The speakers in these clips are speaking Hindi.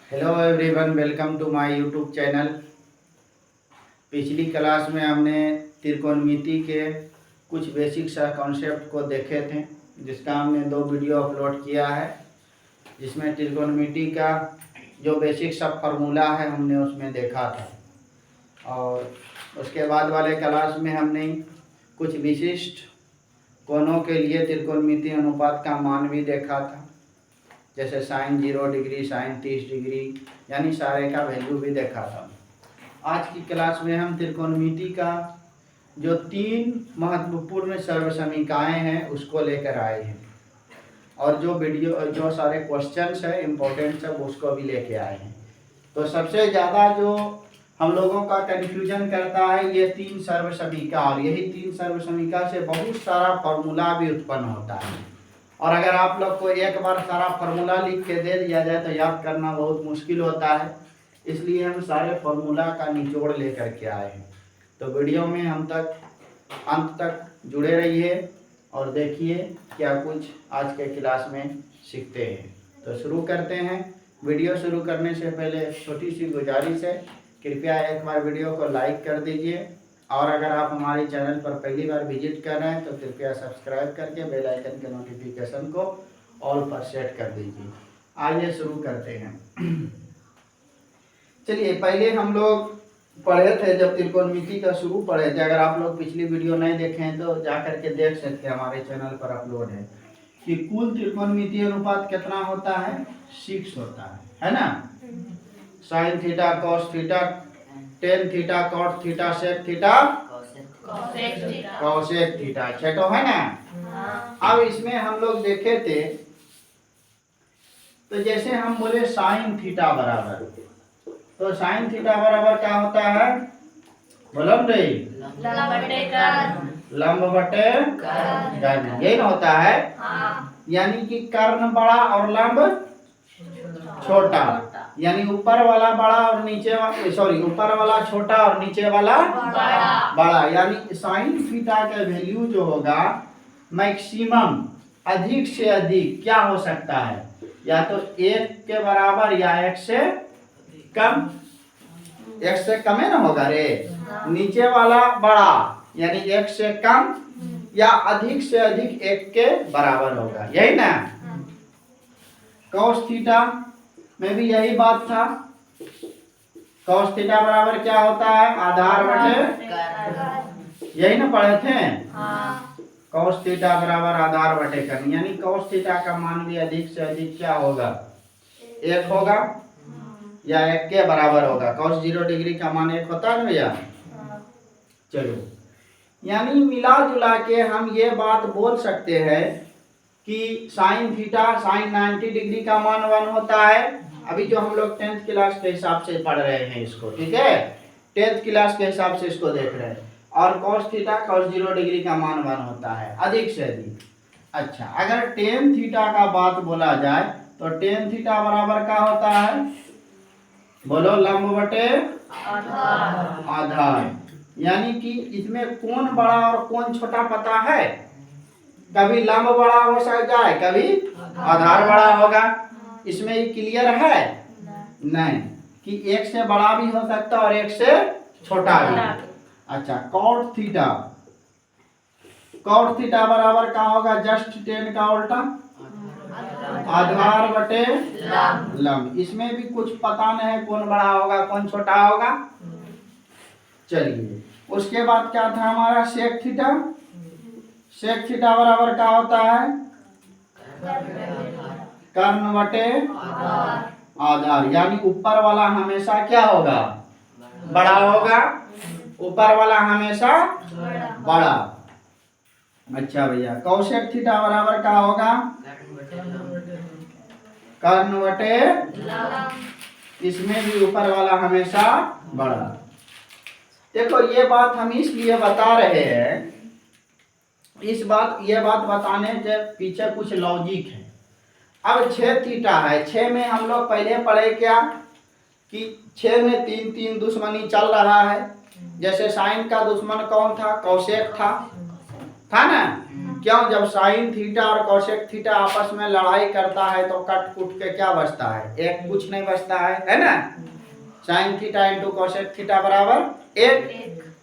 Hello everyone, welcome to my YouTube channel. पिछली क्लास में हमने त्रिकोणमिति के कुछ बेसिक सा कॉन्सेप्ट को देखे थे, जिसका हमने 2 वीडियो अपलोड किया है, जिसमें त्रिकोणमिति का जो बेसिक सा फार्मूला है हमने उसमें देखा था। और उसके बाद वाले क्लास में हमने कुछ विशिष्ट कोणों के लिए त्रिकोणमिति अनुपात का मान भी देखा था, जैसे साइन 0 डिग्री, साइन 30 डिग्री, यानी सारे का वैल्यू भी देखा था। आज की क्लास में हम त्रिकोणमिति का जो 3 महत्वपूर्ण सर्वसमीकाएँ हैं उसको लेकर आए हैं, और जो सारे क्वेश्चंस है इम्पोर्टेंट सब उसको भी लेके आए हैं। तो सबसे ज़्यादा जो हम लोगों का कन्फ्यूजन करता है ये 3 सर्वसमीका, और यही 3 सर्वसमीका से बहुत सारा फार्मूला भी उत्पन्न होता है। और अगर आप लोग को एक बार सारा फार्मूला लिख के दे दिया जाए तो याद करना बहुत मुश्किल होता है, इसलिए हम सारे फार्मूला का निचोड़ लेकर के आए हैं। तो वीडियो में अंत तक जुड़े रहिए और देखिए क्या कुछ आज के क्लास में सीखते हैं। तो शुरू करते हैं। वीडियो शुरू करने से पहले छोटी सी गुजारिश है, कृपया एक बार वीडियो को लाइक कर दीजिए, और अगर आप हमारे चैनल पर पहली बार विजिट कर रहे हैं तो कृपया सब्सक्राइब करके बेल आइकन के नोटिफिकेशन को ऑल पर सेट कर दीजिए। आइए शुरू करते हैं। चलिए, पहले हम लोग पढ़े थे जब त्रिकोणमिति का शुरू पढ़े थे, अगर आप लोग पिछली वीडियो नहीं देखे हैं तो जा करके देख सकते हैं, हमारे चैनल पर अपलोड है, कि कुल त्रिकोणमिति अनुपात कितना होता है, 6 होता है ना। Sine theta, cos theta, tan theta, cot theta, sec theta, cosec theta, 6 तो है ना। अब इसमें हम लोग देखे थे, तो जैसे हम बोले साइन थीटा बराबर, तो साइन थीटा बराबर क्या होता है, बोलो नहीं, लंब बटे कर्ण, यही ना होता है। यानी कि कर्ण बड़ा और लंब छोटा, यानी ऊपर वाला बड़ा और नीचे ऊपर वाला छोटा और नीचे वाला बड़ा। यानी साइन थीटा का वैल्यू जो होगा मैक्सिमम, अधिक से अधिक क्या हो सकता है, या तो 1 के बराबर या 1 से कम। 1 से कम है ना होगा रे, नीचे वाला बड़ा यानी 1 से कम, या अधिक से अधिक 1 के बराबर होगा, यही ना। कॉस थीटा में भी यही बात था। कॉस थीटा बराबर क्या होता है, आधार बटे, यही ना पढ़े थे। कॉस थीटा बराबर आधार बटे कर्ण, यानी कॉस थीटा का मान भी अधिक से अधिक क्या होगा, 1 होगा या 1 के बराबर होगा। कॉस 0 डिग्री का मान 1 होता है भैया। चलो, यानी मिला जुला के हम ये बात बोल सकते हैं कि साइन थीटा, साइन 90 डिग्री का मान 1 होता है। अभी जो हम लोग 10th क्लास के हिसाब से पढ़ रहे हैं इसको, ठीक है, 10th क्लास के हिसाब से इसको देख रहे हैं। और कॉस थीटा, कॉस 0 डिग्री का मान 1 होता है, अधिक से अधिक। अच्छा, अगर टेन थीटा का बात बोला जाए तो टेन थीटा बराबर क्या होता है, बोलो, लंब बटे आधार। यानी कि इसमें कौन बड़ा और कौन छोटा पता है, कभी लंब बड़ा हो सकता है, कभी आधार बड़ा होगा। इसमें ये क्लियर है नहीं कि 1 से बड़ा भी हो सकता है और 1 से छोटा भी। अच्छा, कॉट थीटा, कॉट थीटा बराबर क्या होगा, जस्ट 10 का उल्टा, आधार बटे लंब। इसमें भी कुछ पता नहीं है कौन बड़ा होगा कौन छोटा होगा। चलिए, उसके बाद क्या था हमारा, सेक थीटा। सेक थीटा बराबर क्या होता है, कर्ण बटे आधार। यानी ऊपर वाला हमेशा क्या होगा, बड़ा होगा, ऊपर वाला हमेशा बड़ा। अच्छा भैया, कौशेक थीटा बराबर क्या होगा, कर्ण बटे, इसमें भी ऊपर वाला हमेशा बड़ा। देखो, ये बात हम इसलिए बता रहे हैं, ये बात बताने के पीछे कुछ लॉजिक है। अब 6 थीटा है, 6 में हम लोग पहले पढ़े क्या कि 6 में 3 दुश्मनी चल रहा है। जैसे साइन का दुश्मन कौन था, कौशेक था ना। क्यों? जब साइन थीटा और कोसेक थीटा आपस में लड़ाई करता है तो कट कुट के क्या बचता है? एक, कुछ नहीं बचता है ना? Sine theta into cosec theta बराबर एक,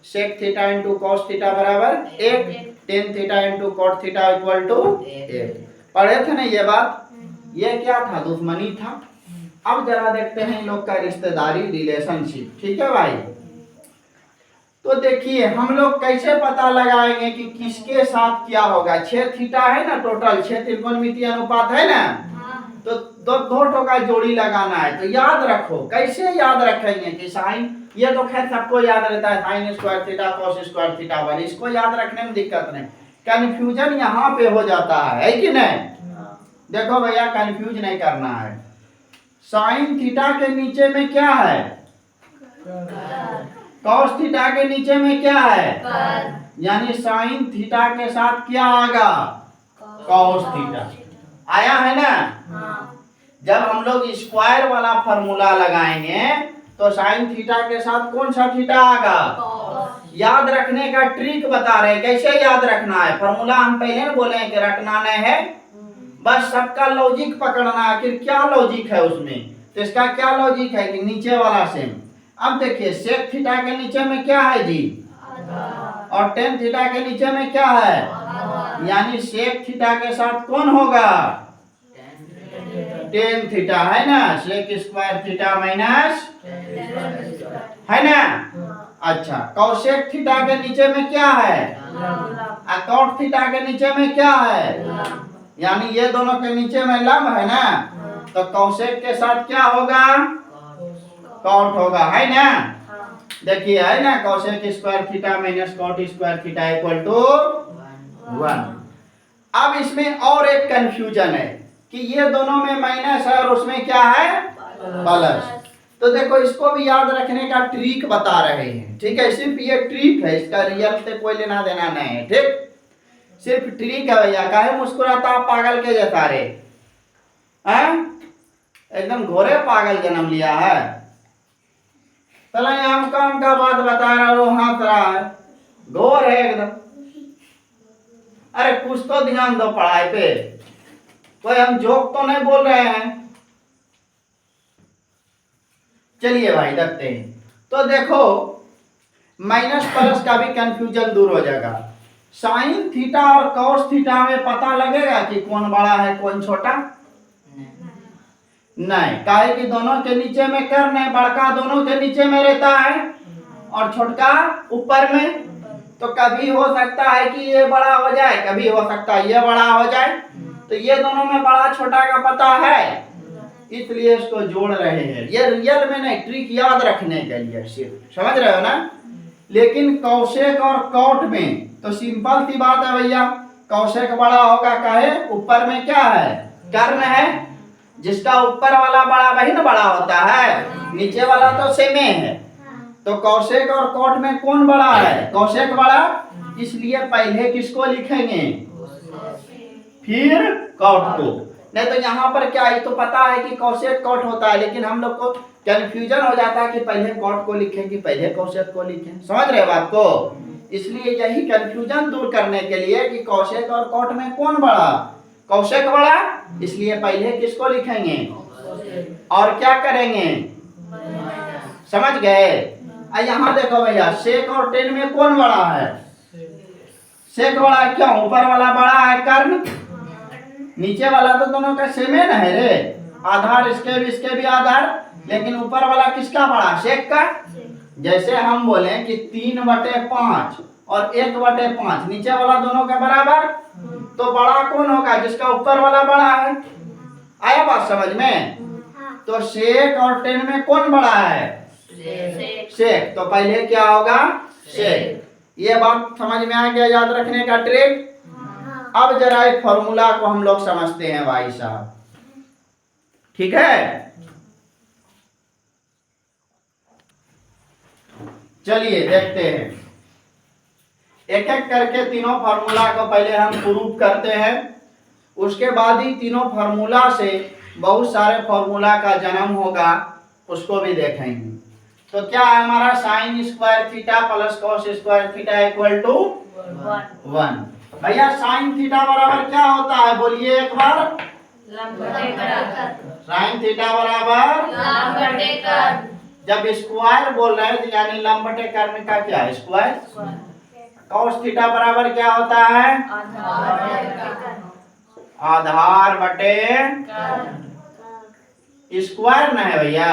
sec theta into cos theta बराबर एक, tan theta into cot theta equal to एक। पढ़े थे ना ये बात? ये क्या था? दुश्मनी था। अब जरा देखते हैं इन लोग का रिश्तेदारी, रिलेशनशिप। ठीक है भाई, तो देखिए हम लोग कैसे पता लगाएंगे कि किसके साथ क्या होगा। 6 थीटा है ना, टोटल 6 त्रिकोणमितीय अनुपात है ना, तो दो ठो का जोड़ी लगाना है। तो याद रखो, कैसे याद रखेंगे कि साइन, ये तो खैर सबको याद रहता है, sign square theta cos square theta वाली, इसको याद रखने में दिक्कत नहीं। कंफ्यूजन यहाँ पे हो जाता है कि नहीं? देखो भैया, कंफ्यूज नहीं करना है। साइन थीटा के नीचे में क्या है? कॉस थीटा के नीचे में क्या है? यानी साइन थीटा के साथ क्या आएगा? कॉस थीटा आया है ना? जब हम लोग स्क्वायर वाला फॉर्मूला लगाएंगे तो साइन थीटा के साथ कौन सा थीटा आएगा? याद रखने का ट्रिक बता रहे हैं, कैसे याद रखना है। फॉर्मूला हम पहले न बोले कि रटना नहीं है, बस सबका लॉजिक पकड़ना है। आखिर क्या लॉजिक है उसमें? तो इसका क्या लॉजिक है कि नीचे वाला सेम। अब देखिए, सेक थीटा के नीचे में क्या है जी? और टेन थीटा के नीचे में क्या है? यानी सेक थीटा के साथ कौन होगा? टेन थीटा है ना। सेक स्क्वायर थीटा माइनस है ना। अच्छा, कॉसेक थीटा के नीचे में क्या है? और कॉट थीटा के नीचे में क्या है? यानी ये दोनों के नीचे में लंब है ना, तो कॉसेक के साथ क्या होगा? कॉट होगा, है ना। देखिए है ना, cosec square theta minus cot square theta equal to 1। अब इसमें और एक कंफ्यूजन है कि ये दोनों में माइनस है और उसमें क्या है? प्लस। तो देखो, इसको भी याद रखने का ट्रिक बता रहे हैं। ठीक है, सिर्फ ये ट्रिक है, इसका रियल से कोई लेना देना नहीं है। ठीक, सिर्फ ट्रिक है भैया। काहे मुस्कुराता आप पागल के जैसा रे? एकदम घोरे पागल जन्म लिया है। चला यहाँ काम का बात बता रहा हूँ, हंस रहा है, घोर है एकदम। अरे कुछ तो ध्यान दो पढ़ाई पे, कोई हम जोक तो नहीं बोल रहे हैं। चलिए भाई देखते हैं। तो देखो, माइनस प्लस का भी कंफ्यूजन दूर हो जाएगा। साइन थीटा और कॉस थीटा में पता लगेगा कि कौन बड़ा है कौन छोटा? नहीं, काहे कि दोनों के नीचे में कर्ण है, बड़का दोनों के नीचे में रहता है और छोटका ऊपर में। तो कभी हो सकता है कि ये बड़ा हो जाए, कभी हो सकता है ये बड़ा हो जाए। तो ये दोनों में बड़ा छोटा का पता है, इसलिए इसको जोड़ रहे हैं। ये रियल में नहीं, ट्रिक याद रखने के लिए सिर्फ, समझ रहे हो ना। लेकिन कौशेक और कॉट में तो सिंपल सी बात है भैया, कौशेक बड़ा होगा, काहे? ऊपर में क्या है? कर्ण है। जिसका ऊपर वाला बड़ा वही ना बड़ा होता है, नीचे वाला तो सेम है। तो कौशेक और कॉट में कौन बड़ा है? कौशेक बड़ा, इसलिए पहले किसको लिखेंगे फिर कॉट को। नहीं तो यहाँ पर क्या है, तो पता है कि कौशेक कॉट होता है, लेकिन हम लोग को कंफ्यूजन हो जाता है कि पहले कॉट को लिखें कि पहले कौशेक को लिखें। समझ रहे बात को? इसलिए यही कंफ्यूजन दूर करने के लिए कि कौशेक और कॉट में कौन बड़ा? कौशेक बड़ा, इसलिए पहले किसको लिखेंगे और क्या करेंगे? समझ गए? यहाँ देखो भैया, सेक और टेन में कौन बड़ा है? सेक बड़ा है। क्यों? ऊपर वाला बड़ा है कर्ण, नीचे वाला तो दोनों का सेम है ना है रे। आधार इसके भी आधार, लेकिन ऊपर वाला किसका बड़ा? सेक का। जैसे हम बोले कि 3/5 और 1/5, नीचे वाला दोनों का बराबर, तो बड़ा कौन होगा? जिसका ऊपर वाला बड़ा है। आया बात समझ में? तो सेक और टेन में कौन बड़ा है? सेक। तो पहले क्या होगा? सेक। ये बात समझ में आ गया, याद रखने का ट्रिक। अब जरा एक फॉर्मूला को हम लोग समझते हैं भाई साहब, ठीक है। चलिए देखते हैं, एक एक करके तीनों फार्मूला को पहले हम प्रूफ करते हैं, उसके बाद ही तीनों फार्मूला से बहुत सारे फार्मूला का जन्म होगा, उसको भी देखेंगे। तो क्या है हमारा? Sine square theta plus cos square theta equal to 1। भैया साइन थीटा बराबर क्या होता है, बोलिए एक बार। साइन थीटा बराबर जब स्क्वायर बोल रहे हैं तो यानी लंब बटे कर्ण का क्या है, स्क्वायर। कॉस थीटा बराबर क्या होता है, आधार बटे स्क्वायर ना है भैया।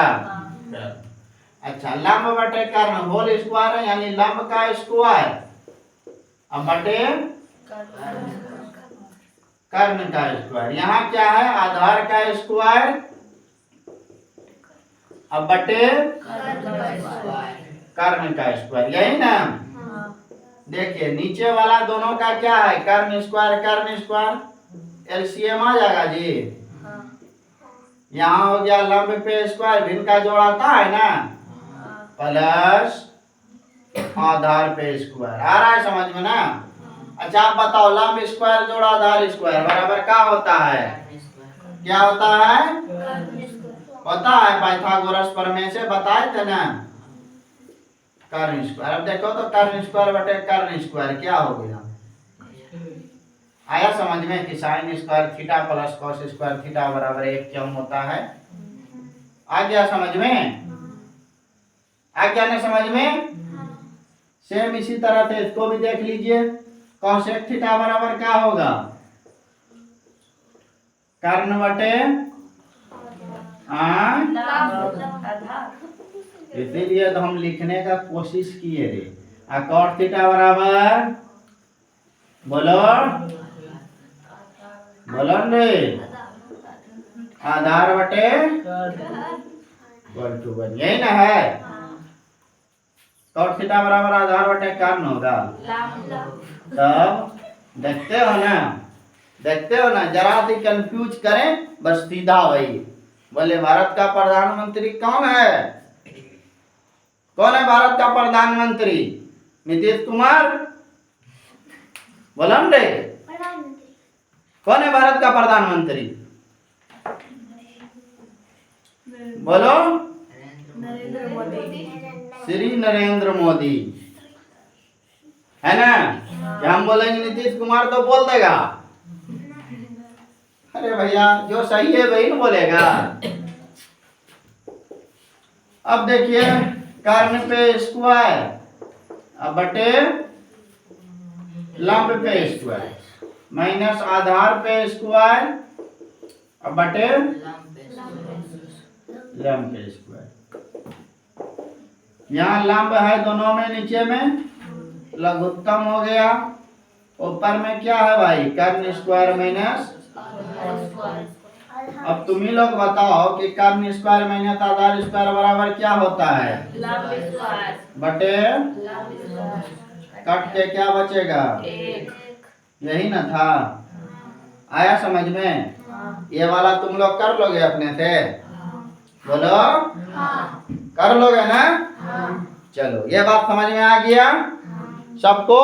अच्छा, लंब बटे कर्ण होल स्क्वायर है, यानी लंब का स्क्वायर अब बटे कर्ण का स्क्वायर। यहाँ क्या है, आधार का स्क्वायर अब बटे कर्ण का स्क्वायर, यही ना। देखिए नीचे वाला दोनों का क्या है, कर्ण स्क्वायर, एलसीएम आ जाएगा जी। यहाँ हो गया लंब पे स्क्वायर, भिन्न का जोड़ आता है ना, प्लस आधार पे स्क्वायर। आ रहा है समझ में ना। अच्छा आप बताओ, लंब स्क्वायर जोड़ आधार स्क्वायर बराबर क्या होता है, क्या होता है, पता है पाइथागोरस प्रमेय से बताए थे ना, कर्ण स्क्वायर। अब देखो तो कर्ण स्क्वायर बटे कर्ण स्क्वायर क्या हो गया, आया समझ में कि sign square theta plus cos square theta बराबर 1 क्यों होता है। आ गया समझ में, आ गया ना समझ में। सेम इसी तरह से इसको भी देख लीजिए, कॉसेक थीटा बराबर क्या होगा, कर्ण बटे इसीलिए तो हम लिखने का कोशिश किए रे। कॉट थीटा बराबर बोलो बोलो रे, आधार बटे 1/1 यही ना है। कॉट थीटा बराबर आधार बटे कर्ण होगा। तब देखते हो ना, देखते हो ना, जरा सी कंफ्यूज करें बस सीधा वही। बोले भारत का प्रधानमंत्री कौन है, कौन है भारत का प्रधानमंत्री, नीतीश कुमार। बोलो रे, कौन है भारत का प्रधानमंत्री, बोलो, श्री नरेंद्र मोदी है ना। क्या हम बोलेंगे नीतीश कुमार तो बोल देगा, अरे भैया जो सही है वही ना बोलेगा। अब देखिए कर्ण पे स्क्वायर अब बटे लंब पे स्क्वायर माइनस आधार पे स्क्वायर अब बटे लंब पे स्क्वायर। यहाँ लंब है दोनों में, नीचे में लघुत्तम हो गया, ऊपर में क्या है भाई, कर्ण स्क्वायर माइनस। अब तुम ही लोग बताओ कि कर्ण स्क्वायर माइनस आधार स्क्वायर बराबर क्या होता है, बटे कट के क्या बचेगा, यही ना था। आया समझ में, ये वाला तुम लोग कर लोगे अपने से, बोलो कर लोगे ना। चलो ये बात समझ में आ गया सबको,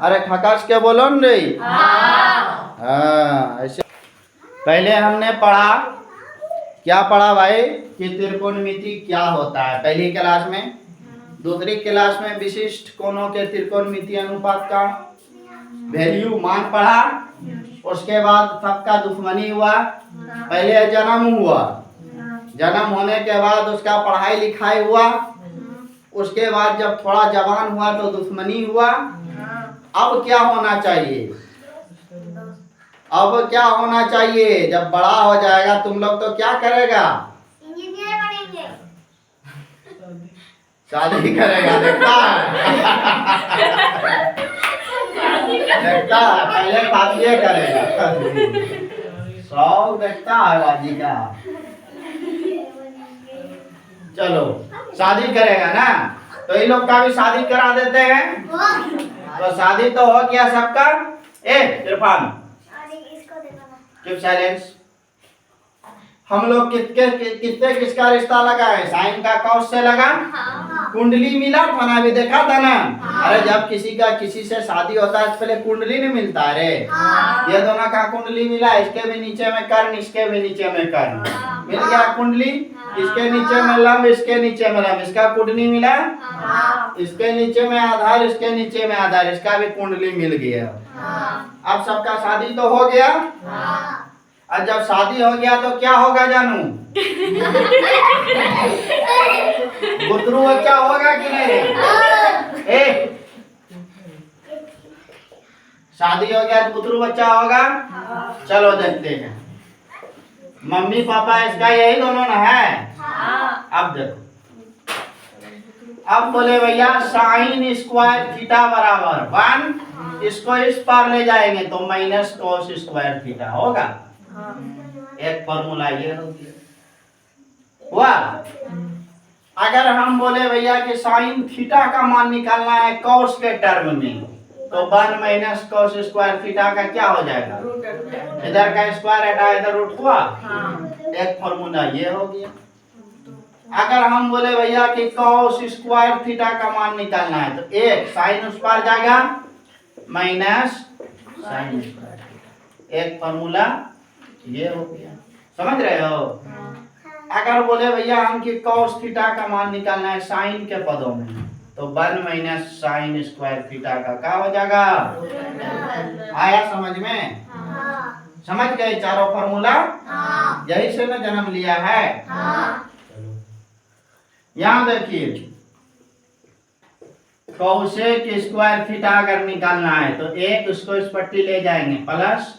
अरे खकाश के बोलो न रे। हाँ ऐसे पहले हमने पढ़ा, क्या पढ़ा भाई कि त्रिकोणमिति क्या होता है पहली क्लास में। दूसरी क्लास में विशिष्ट कोणों के त्रिकोणमिति अनुपात का वैल्यू मान पढ़ा। उसके बाद सबका दुश्मनी हुआ, पहले जन्म हुआ, जन्म होने के बाद उसका पढ़ाई लिखाई हुआ, उसके बाद जब थोड़ा जवान हुआ तो दुश्मनी हुआ। अब क्या होना चाहिए, अब क्या होना चाहिए, जब बड़ा हो जाएगा तुम लोग तो क्या करेगा, इंजीनियर बनेंगे, शादी करेगा। देखता देखता पहले बात ये करेगा, शौक देखता है बाजी का। चलो शादी करेगा ना, तो इन लोग का भी शादी करा देते हैं। तो शादी तो हो गया सबका। ए इरफान कीप साइलेंस। हम लोग किससे किसका रिश्ता लगा है, साइन का कॉस से लगा। कुंडली मिला था ना, अभी देखा था ना। अरे जब किसी का किसी से शादी होता है तो पहले कुंडली नहीं मिलता है रे। ये दोनों का कुंडली मिला, इसके भी नीचे में कर्ण, इसके भी नीचे में कर्ण मिल गया कुंडली। इसके नीचे में लंब, इसके नीचे में लंब, इसका कुंडली मिला। इसके नीचे में आधार, इसके नीचे में आधार, इसका भी कुंडली मिल गया। अब सबका शादी तो हो गया। और जब शादी हो गया तो क्या होगा जानू? बुतरू बच्चा होगा कि नहीं? शादी हो गया तो बुतरू बच्चा होगा। चलो देखते हैं। मम्मी पापा इसका यही दोनों ना है। अब देखो, अब बोले भैया साइन स्क्वायर थीटा बराबर 1, इसको इस पार ले जाएंगे तो माइनस कॉस स्क्वायर थीटा होगा। एक फॉर्मूला ये हो गया। हुआ। अगर हम बोले भैया कि साइन थीटा का मान निकालना है कॉस के टर्म में, तो 1 माइनस कॉस स्क्वायर थीटा का क्या हो जाएगा? इधर का स्क्वायर हटा इधर रूट हुआ। एक फॉर्मूला ये हो गया। अगर हम बोले भैया कि कॉस स्क्वायर थीटा का मान निकालना है तो एक साइन उस पार जाएगा माइनस साइन स्क्वायर थीटा। एक फॉर्मूला ये हो गया। समझ रहे हो? अगर बोले भैया हम कि कॉस थीटा का मान निकालना है साइन के पदों में, तो 1 माइनस साइन स्क्वायर थीटा का क्या हो जाएगा? आया समझ में? समझ गए चारों फॉर्मूला? यही से ना जन्म लिया है। यहां देखिए, कोसेक स्क्वायर थीटा अगर निकालना है तो एक उसको इस पट्टी ले जाएंगे प्लस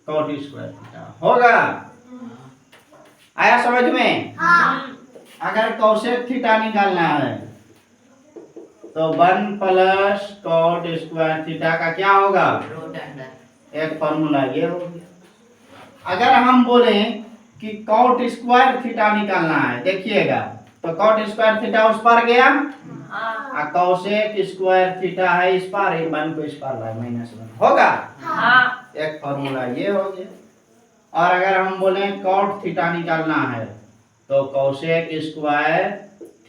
कॉट स्क्वायर थीटा होगा। आया समझ में? अगर कोसेक थीटा निकालना है तो 1 प्लस कॉट स्क्वायर थीटा का क्या होगा? एक फॉर्मूला ये हो गया। अगर हम बोले कि कॉट स्क्वायर थीटा निकालना है, देखिएगा तो कॉट स्क्वायर थीटा उस पार गया और कोसेक स्क्वायर थीटा है इस पार, 1 को इस पार लाए -1 होगा। एक फॉर्मूला ये हो गया। और अगर हम बोले कॉट थीटा निकालना है तो कोसेक स्क्वायर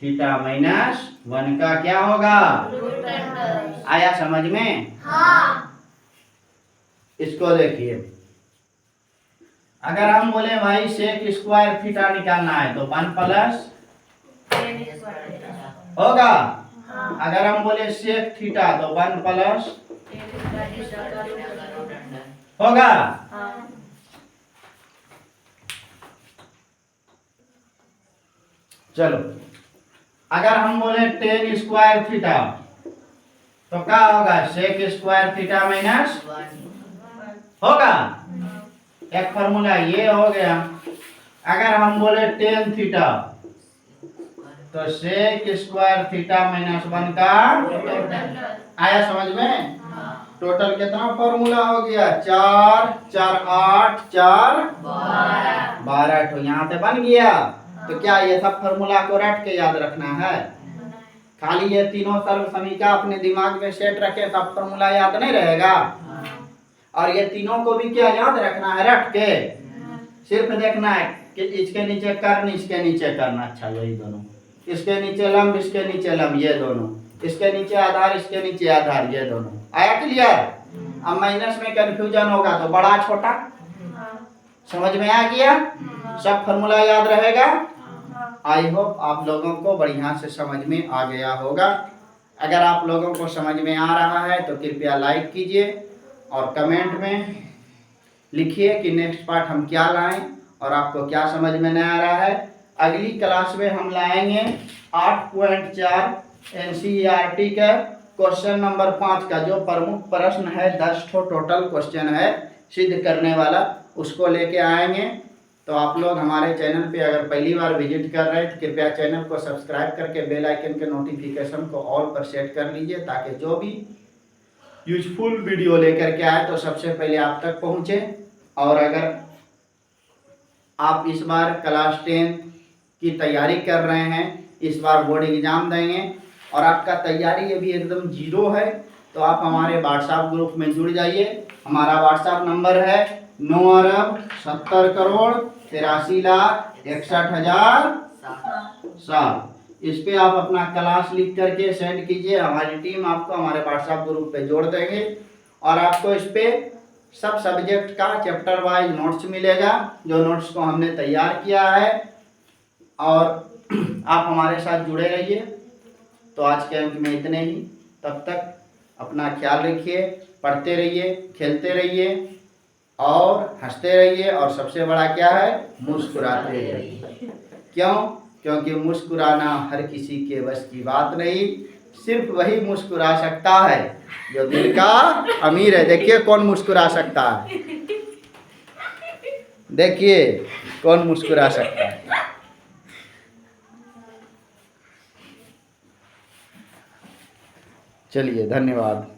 थीटा -1 का क्या होगा? आया समझ में? इसको देखिए, अगर हम बोले भाई सेक स्क्वायर थीटा निकालना है तो 1 प्लस होगा। अगर हम बोले सेक थीटा तो 1 प्लस होगा। चलो, अगर हम बोले टेन स्क्वायर थीटा तो क्या होगा? सेक स्क्वायर थीटा -1 होगा। एक फॉर्मूला ये हो गया। अगर हम बोले टेन थीटा तो सेक स्क्वायर थीटा -1 का आया समझ में? टोटल कितना फॉर्मूला हो गया? 4 4 8 4 12 तो यहाँ पे बन गया। तो क्या ये सब फॉर्मूला को रट के याद रखना है? खाली ये तीनों सर्व समीका अपने दिमाग में सेट रखे सब फॉर्मूला याद नहीं रहेगा। और ये तीनों को भी क्या याद रखना है? रट के सिर्फ देखना है कि इसके नीचे कर्ण इसके नीचे कर्ण, अच्छा यही दोनों, इसके नीचे लंब इसके नीचे लंब ये दोनों, इसके नीचे आधार इसके नीचे आधार ये दोनों। आया क्लियर? अब माइनस में कंफ्यूजन होगा तो बड़ा छोटा समझ में आ गया? सब फॉर्मूला याद रहेगा। आई होप आप लोगों को बढ़िया से समझ में आ गया होगा। अगर आप लोगों को समझ में आ रहा है तो कृपया लाइक कीजिए और कमेंट में लिखिए कि नेक्स्ट पार्ट हम क्या लाएं और आपको क्या समझ में नहीं आ रहा है। अगली क्लास में हम लाएंगे 8.4 NCERT का क्वेश्चन नंबर 5 का जो प्रमुख प्रश्न है, 10 ठो टोटल क्वेश्चन है सिद्ध करने वाला, उसको लेके आएंगे। तो आप लोग हमारे चैनल पे अगर पहली बार विजिट कर रहे हैं तो कृपया चैनल को सब्सक्राइब करके बेल आइकन के नोटिफिकेशन को ऑल पर सेट कर लीजिए ताकि जो भी यूजफुल वीडियो लेकर के आए तो सबसे पहले आप तक पहुंचे। और अगर आप इस बार क्लास 10 की तैयारी कर रहे हैं, इस बार बोर्ड एग्जाम देंगे और आपका तैयारी अभी एकदम जीरो है, तो आप हमारे व्हाट्सएप ग्रुप में जुड़ जाइए। हमारा व्हाट्सएप नंबर है 9,70,63,61,007। इस पे आप अपना क्लास लिख करके सेंड कीजिए, हमारी टीम आपको हमारे व्हाट्सएप ग्रुप पे जोड़ देंगे और आपको इस पे सब सब्जेक्ट का चैप्टर वाइज नोट्स मिलेगा, जो नोट्स को हमने तैयार किया है। और आप हमारे साथ जुड़े रहिए। तो आज के अंक में इतने ही, तब तक अपना ख्याल रखिए। पढ़ते रहिए, खेलते रहिए और हंसते रहिए, और सबसे बड़ा क्या है, मुस्कुराते रहिए। क्यों? क्योंकि मुस्कुराना हर किसी के बस की बात नहीं, सिर्फ वही मुस्कुरा सकता है जो दिल का अमीर है। देखिए कौन मुस्कुरा सकता है, देखिए कौन मुस्कुरा सकता है। चलिए, धन्यवाद।